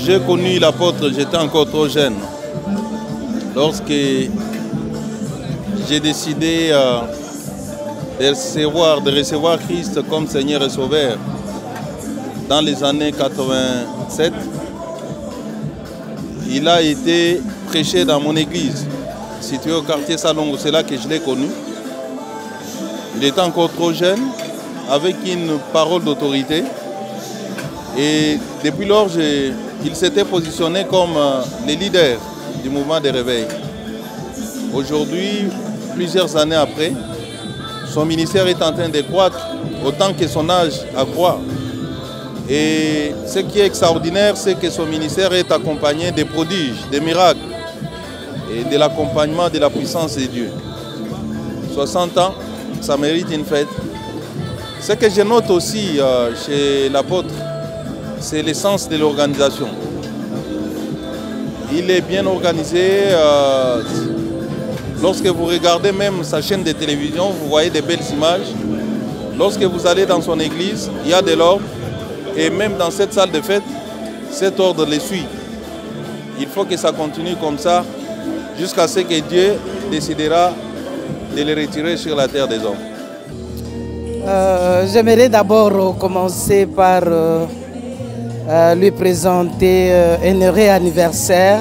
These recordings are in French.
J'ai connu l'apôtre, j'étais encore trop jeune. Lorsque j'ai décidé de recevoir Christ comme Seigneur et Sauveur dans les années 87, il a été prêché dans mon église, située au quartier Salongo. C'est là que je l'ai connu. Il était encore trop jeune, avec une parole d'autorité. Et depuis lors, il s'était positionné comme le leader du mouvement de réveil. Aujourd'hui, plusieurs années après, son ministère est en train de croître autant que son âge accroît. Et ce qui est extraordinaire, c'est que son ministère est accompagné des prodiges, des miracles et de l'accompagnement de la puissance de Dieu. 60 ans, ça mérite une fête. Ce que je note aussi chez l'apôtre, c'est l'essence de l'organisation. Il est bien organisé. Lorsque vous regardez même sa chaîne de télévision, vous voyez des belles images. Lorsque vous allez dans son église, il y a de l'ordre. Et même dans cette salle de fête, cet ordre les suit. Il faut que ça continue comme ça jusqu'à ce que Dieu décidera de les retirer sur la terre des hommes. J'aimerais d'abord commencer par lui présenter un heureux anniversaire.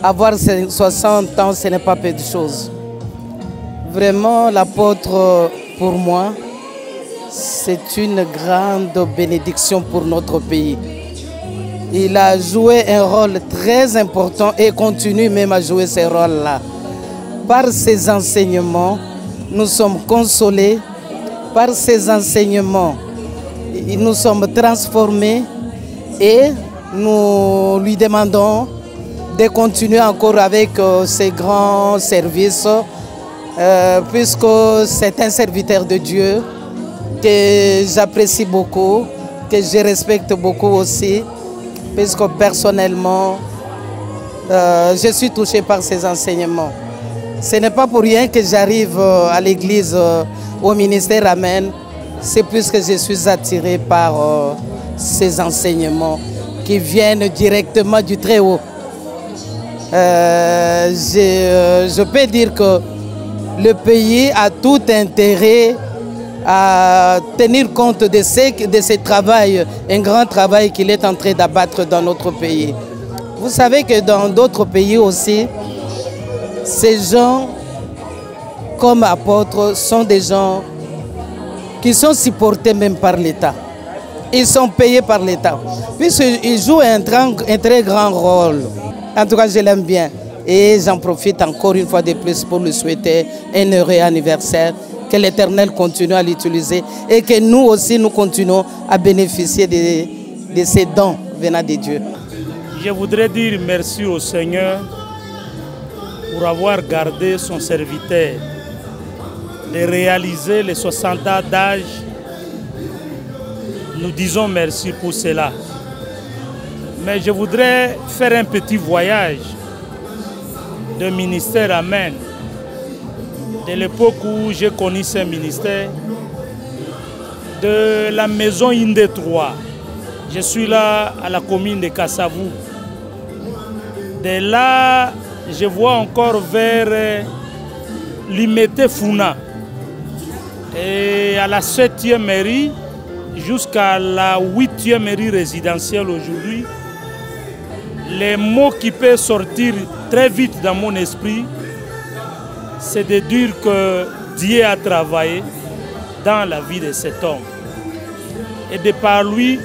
Avoir 60 ans, ce n'est pas peu de choses. Vraiment, l'apôtre, pour moi, c'est une grande bénédiction pour notre pays. Il a joué un rôle très important et continue même à jouer ce rôle-là. Par ses enseignements, nous sommes consolés. Par ses enseignements, nous sommes transformés et nous lui demandons de continuer encore avec ses grands services, puisque c'est un serviteur de Dieu que j'apprécie beaucoup, que je respecte beaucoup aussi, puisque personnellement, je suis touché par ses enseignements. Ce n'est pas pour rien que j'arrive à l'église, au ministère Amen, c'est puisque je suis attiré par ces enseignements qui viennent directement du Très-Haut. Je peux dire que le pays a tout intérêt à tenir compte de ce travail, un grand travail qu'il est en train d'abattre dans notre pays. Vous savez que dans d'autres pays aussi, ces gens comme apôtres sont des gens qui sont supportés même par l'État. Ils sont payés par l'État. Puisqu'ils jouent un très grand rôle. En tout cas, je l'aime bien. Et j'en profite encore une fois de plus pour lui souhaiter un heureux anniversaire. Que l'Éternel continue à l'utiliser et que nous aussi, nous continuons à bénéficier de ces dons venant de Dieu. Je voudrais dire merci au Seigneur pour avoir gardé son serviteur, de réaliser les 60 ans d'âge. Nous disons merci pour cela. Mais je voudrais faire un petit voyage de ministère Amen. De l'époque où j'ai connu ce ministère, de la maison Inde 3. Je suis là à la commune de Kassavou. De là, je vois encore vers Limete Funa. Et à la 7e mairie, jusqu'à la 8e mairie résidentielle aujourd'hui, les mots qui peuvent sortir très vite dans mon esprit, c'est de dire que Dieu a travaillé dans la vie de cet homme. Et de par lui,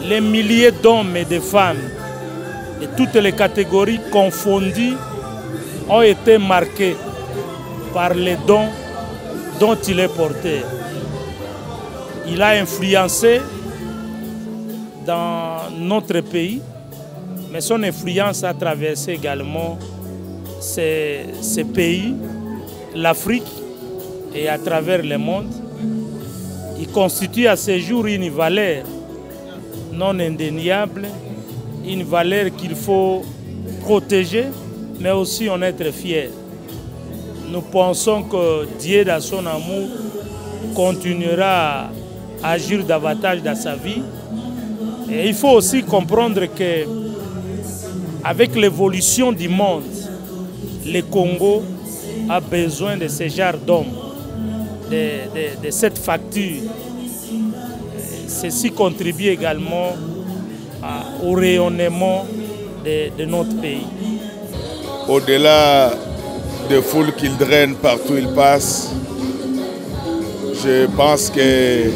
les milliers d'hommes et de femmes, de toutes les catégories confondues, ont été marqués par les dons dont il est porteur. Il a influencé dans notre pays, mais son influence a traversé également ces pays, l'Afrique et à travers le monde. Il constitue à ce jour une valeur non indéniable, une valeur qu'il faut protéger, mais aussi en être fier. Nous pensons que Dieu, dans son amour, continuera à agir davantage dans sa vie. Et il faut aussi comprendre que avec l'évolution du monde, le Congo a besoin de ce genre d'hommes, de cette facture. Ceci contribue également au rayonnement de notre pays. Au-delà des foules qu'il draine partout où il passe, je pense que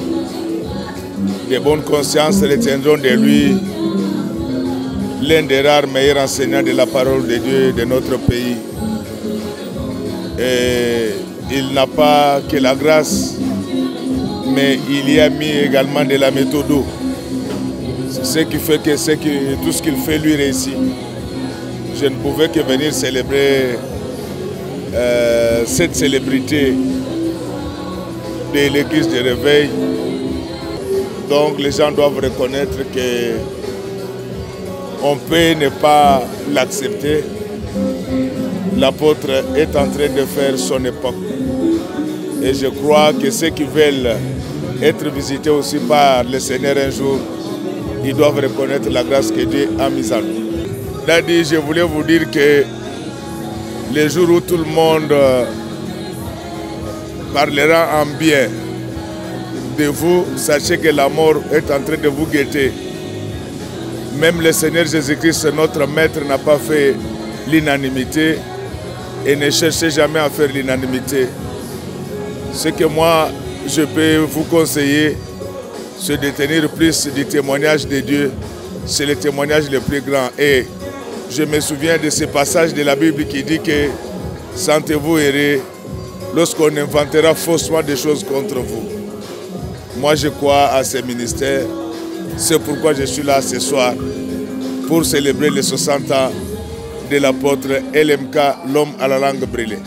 les bonnes consciences retiendront de lui l'un des rares meilleurs enseignants de la parole de Dieu de notre pays. Et il n'a pas que la grâce, mais il y a mis également de la méthode. Ce qui fait que tout ce qu'il fait lui réussit. Je ne pouvais que venir célébrer cette célébrité de l'église de réveil. Donc les gens doivent reconnaître qu'on peut ne pas l'accepter. L'apôtre est en train de faire son époque. Et je crois que ceux qui veulent être visités aussi par le Seigneur un jour, ils doivent reconnaître la grâce que Dieu a mise en nous. Dadi, je voulais vous dire que les jours où tout le monde parlera en bien de vous, sachez que la mort est en train de vous guetter. Même le Seigneur Jésus-Christ, notre Maître, n'a pas fait l'unanimité et ne cherchez jamais à faire l'unanimité. Ce que moi, je peux vous conseiller, c'est de tenir plus du témoignage de Dieu. C'est le témoignage le plus grand. Et je me souviens de ce passage de la Bible qui dit que « Sentez-vous errer lorsqu'on inventera faussement des choses contre vous ». Moi, je crois à ce ministère. C'est pourquoi je suis là ce soir pour célébrer les 60 ans de l'apôtre LMK, l'homme à la langue brûlée.